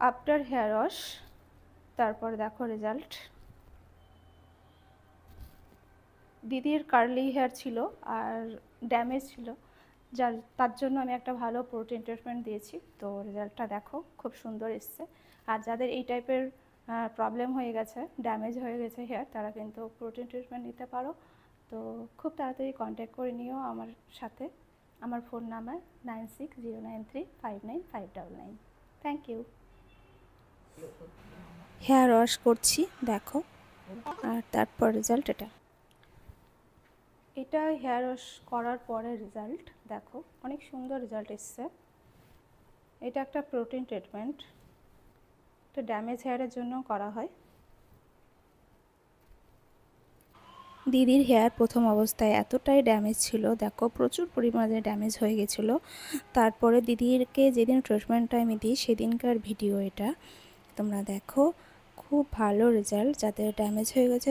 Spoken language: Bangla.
আফটার হেয়ার ওয়াশ, তারপর দেখো রেজাল্ট। দিদির কার্লি হেয়ার ছিল আর ড্যামেজ ছিল, তার জন্য আমি একটা ভালো প্রোটিন ট্রিটমেন্ট দিয়েছি। তো রেজাল্টটা দেখো, খুব সুন্দর এসছে। আর যাদের এই টাইপের প্রবলেম হয়ে গেছে, ড্যামেজ হয়ে গেছে হেয়ার, তারা কিন্তু প্রোটিন ট্রিটমেন্ট নিতে পারো। তো খুব তাড়াতাড়ি কন্ট্যাক্ট করে নিও আমার সাথে। আমার phone number 9609359599। Thank you. Hair wash করছি, দেখো। আর তারপর রেজাল্ট এটা হেয়ার ওয়াশ করার পরে রেজাল্ট দেখো, অনেক সুন্দর রেজাল্ট এসছে। এটা একটা প্রোটিন ট্রিটমেন্ট, তো ড্যামেজ হেয়ারের জন্য করা হয়। দিদির হেয়ার প্রথম অবস্থায় এতটাই ড্যামেজ ছিল, দেখো প্রচুর পরিমাণে ড্যামেজ হয়ে গেছিলো। তারপরে দিদিরকে যেদিন ট্রিটমেন্টটা আমি দিই সেদিনকার ভিডিও এটা, তোমরা দেখো। খুব ভালো রেজাল্ট। যাদের ড্যামেজ হয়ে গেছে